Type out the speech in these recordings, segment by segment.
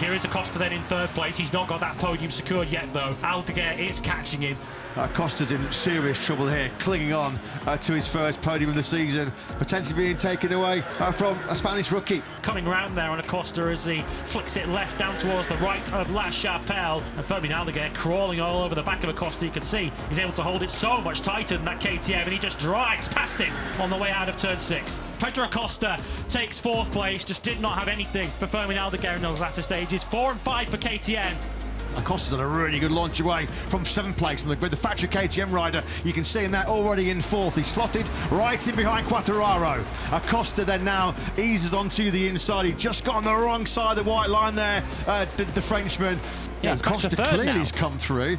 Here is Acosta then in third place. He's not got that podium secured yet, though. Aldeguer is catching him. Acosta's in serious trouble here, clinging on to his first podium of the season, potentially being taken away from a Spanish rookie. Coming round there on Acosta as he flicks it left down towards the right of La Chapelle, and Fermin Aldeguer crawling all over the back of Acosta. You can see he's able to hold it so much tighter than that KTM, and he just drives past him on the way out of turn 6. Pedro Acosta takes 4th place, just did not have anything for Fermin Aldeguer in those latter stages. 4 and 5 for KTM. Acosta's on a really good launch away from 7th place with the factory KTM rider. You can see him there already in 4th. He's slotted right in behind Quartararo. Acosta then now eases onto the inside. He just got on the wrong side of the white line there, the Frenchman. Yeah, Acosta clearly has come through.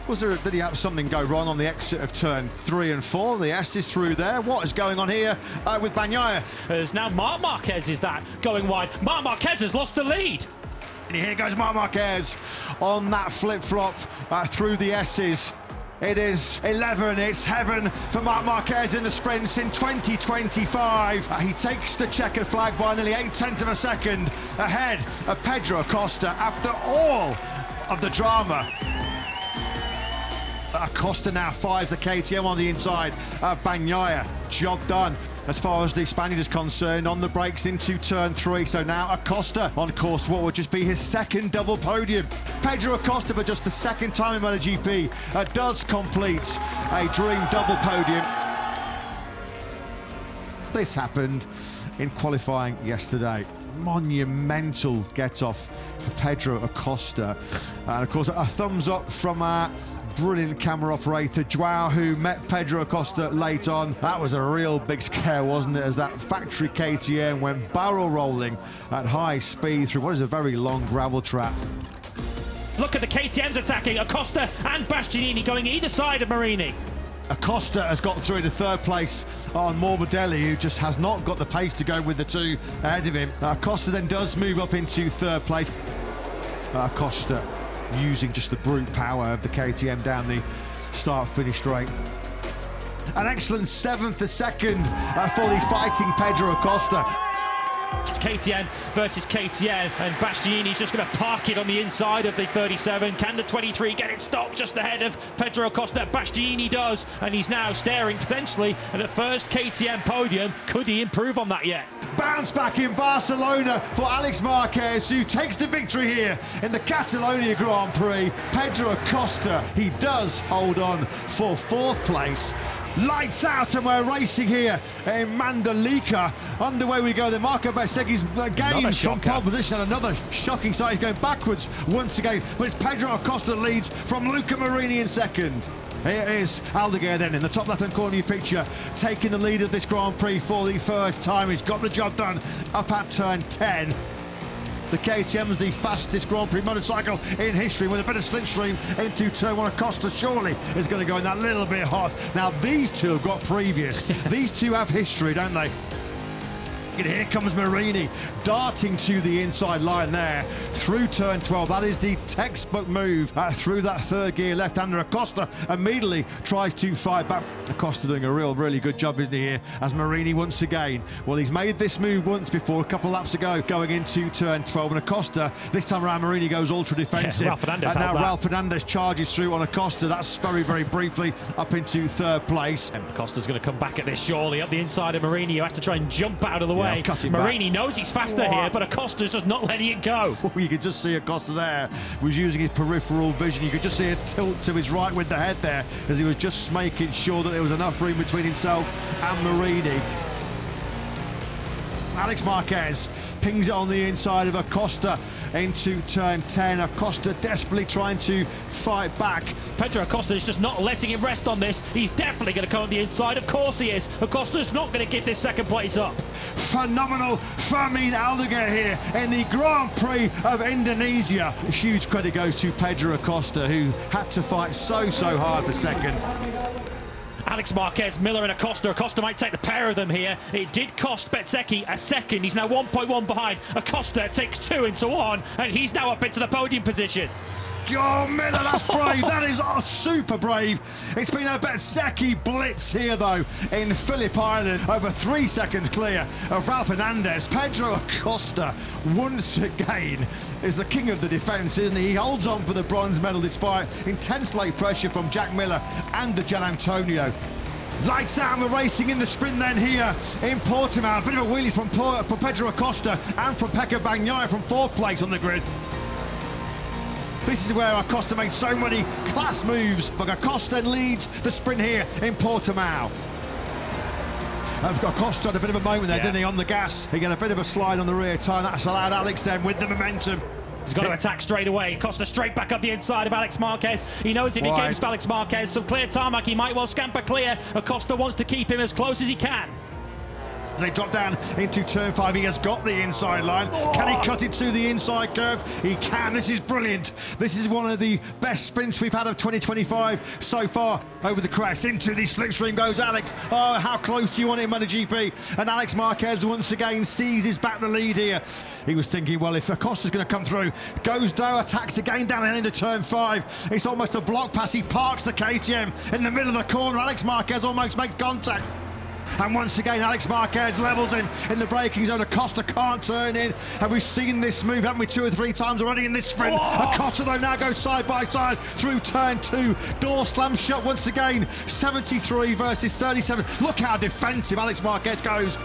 Did he have something go wrong on the exit of turn 3 and 4? The S is through there. What is going on here with Bagnaia? There's now Marc Marquez is that going wide. Marc Marquez has lost the lead. And here goes Marc Marquez on that flip-flop through the S's. It is 11, it's heaven for Marc Marquez in the sprints in 2025. He takes the checkered flag by nearly 0.8 of a second ahead of Pedro Acosta after all of the drama. Acosta now fires the KTM on the inside. Bagnaia, job done as far as the Spaniard is concerned on the brakes into turn 3. So now Acosta on course for what would just be his second double podium. Pedro Acosta, for just the second time in MotoGP, does complete a dream double podium. This happened in qualifying yesterday. Monumental get-off for Pedro Acosta. And of course, a thumbs up from our brilliant camera operator Joao, who met Pedro Acosta late on. That was a real big scare, wasn't it, as that factory KTM went barrel rolling at high speed through what is a very long gravel trap. Look at the KTMs attacking. Acosta and Bastianini going either side of Marini. Acosta has got through into 3rd place on Morbidelli, who just has not got the pace to go with the 2 ahead of him. Acosta then does move up into 3rd place. Acosta using just the brute power of the KTM down the start-finish straight. An excellent 7th a second for the fighting Pedro Acosta. It's KTM versus KTM, and Bastianini's just going to park it on the inside of the 37. Can the 23 get it stopped just ahead of Pedro Acosta? Bastianini does, and he's now staring potentially at the first KTM podium. Could he improve on that yet? Bounce back in Barcelona for Alex Marquez, who takes the victory here in the Catalonia Grand Prix. Pedro Acosta, he does hold on for 4th place. Lights out, and we're racing here in Mandalika. Underway we go. The Marco Bezzecchi's gains from pole position, and another shocking start. He's going backwards once again, but it's Pedro Acosta that leads from Luca Marini in 2nd. Here is Aldeguer then in the top left-hand corner of your picture, taking the lead of this Grand Prix for the first time. He's got the job done up at turn 10. The KTM is the fastest Grand Prix motorcycle in history, with a bit of slipstream into turn 1. Acosta surely is going to go in that little bit hot. Now these two have got previous. These two have history, don't they? And here comes Marini darting to the inside line there through turn 12. That is the textbook move through that 3rd gear left-hander. Acosta immediately tries to fight back. Acosta doing a really good job, isn't he, here, as Marini once again, well, he's made this move once before a couple of laps ago going into turn 12, and Acosta this time around Marini goes ultra defensive. Yeah, now Ralph Fernandez charges through on Acosta. That's very briefly up into 3rd place. And Acosta's going to come back at this surely up the inside of Marini, who has to try and jump out of the way. Marini knows he's faster here, but Acosta's just not letting it go. You could just see Acosta there was using his peripheral vision. You could just see a tilt to his right with the head there, as he was just making sure that there was enough room between himself and Marini. Alex Marquez pings it on the inside of Acosta into turn 10. Acosta desperately trying to fight back. Pedro Acosta is just not letting him rest on this. He's definitely going to come on the inside. Of course he is. Acosta's not going to give this 2nd place up. Phenomenal Fermin Aldeguer here in the Grand Prix of Indonesia. A huge credit goes to Pedro Acosta, who had to fight so hard for 2nd. Alex Marquez, Miller and Acosta. Acosta might take the pair of them here. It did cost Bezzecchi a 2nd. He's now 1.1 behind. Acosta takes 2 into 1, and he's now up into the podium position. Oh, Miller, that's brave. That is super brave. It's been a Bezzecchi blitz here, though, in Phillip Island. Over 3 seconds clear of Ralph Hernandez. Pedro Acosta, once again, is the king of the defence, isn't he? He holds on for the bronze medal despite intense late pressure from Jack Miller and the Gian Antonio. Lights out, and we're racing in the sprint then here in Portimao. A bit of a wheelie from Pedro Acosta and from Pecco Bagnaia from 4th place on the grid. This is where Acosta made so many class moves, but Acosta then leads the sprint here in Portimao. Acosta had a bit of a moment there, didn't he, on the gas. He got a bit of a slide on the rear tyre. That's allowed Alex then with the momentum. He's got to attack straight away. Acosta straight back up the inside of Alex Marquez. He knows if he gives Alex Marquez some clear tarmac, he might well scamper clear. Acosta wants to keep him as close as he can. As they drop down into turn 5, he has got the inside line. Can he cut it to the inside curve? He can. This is brilliant. This is one of the best sprints we've had of 2025 so far. Over the crest, into the slipstream goes Alex. Oh, how close do you want it in MotoGP? And Alex Marquez once again seizes back the lead here. He was thinking, well, if Acosta's going to come through, goes down, attacks again down and into turn 5. It's almost a block pass. He parks the KTM in the middle of the corner. Alex Marquez almost makes contact. And once again, Alex Marquez levels him in the braking zone. Acosta can't turn in. And we've seen this move, haven't we, 2 or 3 times already in this sprint. Acosta, though, now goes side by side through turn 2. Door slam shut once again. 73 versus 37. Look how defensive Alex Marquez goes.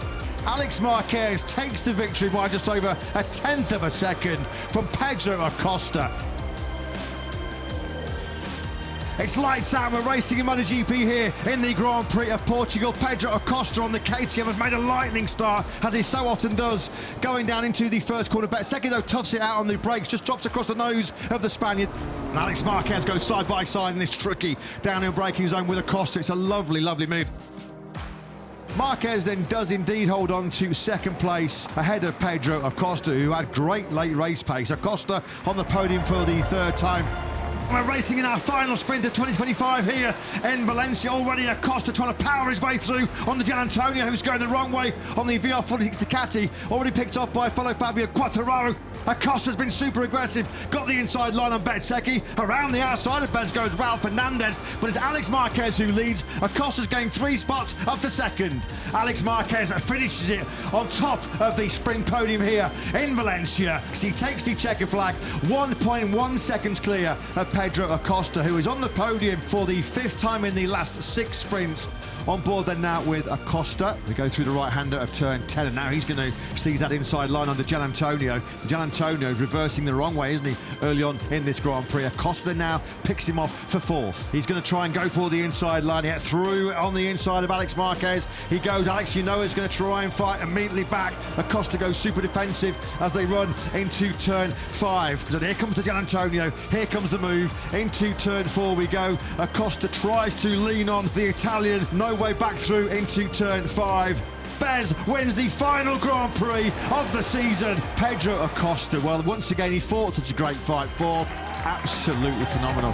Alex Marquez takes the victory by just over a 1/10 of a second from Pedro Acosta. It's lights out, we're racing in MotoGP here in the Grand Prix of Portugal. Pedro Acosta on the KTM has made a lightning start, as he so often does, going down into the first corner. Bezzecchi, though, toughs it out on the brakes, just drops across the nose of the Spaniard. And Alex Marquez goes side by side in this tricky downhill braking zone with Acosta. It's a lovely, lovely move. Marquez then does indeed hold on to 2nd place ahead of Pedro Acosta, who had great late race pace. Acosta on the podium for the 3rd time. We're racing in our final sprint of 2025 here in Valencia. Already Acosta trying to power his way through on the Gian Antonio, who's going the wrong way on the VR46 Ducati. Already picked up by fellow Fabio Quartararo. Acosta's been super aggressive, got the inside line on Bezzecchi. Around the outside of Bez goes Ralph Hernandez, but it's Alex Marquez who leads. Acosta's gained 3 spots up to 2nd. Alex Marquez finishes it on top of the sprint podium here in Valencia. He takes the checker flag, 1.1 seconds clear of Pedro Acosta, who is on the podium for the 5th time in the last 6 sprints. On board then now with Acosta. We go through the right-hander of turn 10, and now he's going to seize that inside line under Gian Antonio. Gian Antonio is reversing the wrong way, isn't he, early on in this Grand Prix. Acosta now picks him off for 4th. He's going to try and go for the inside line. Yet through on the inside of Alex Marquez. He goes. Alex, you know, is going to try and fight immediately back. Acosta goes super defensive as they run into turn 5. So here comes the Gian Antonio. Here comes the move. Into turn 4 we go. Acosta tries to lean on the Italian. No way back through into turn 5. Bez wins the final Grand Prix of the season. Pedro Acosta, well, once again, he fought such a great fight for. Absolutely phenomenal.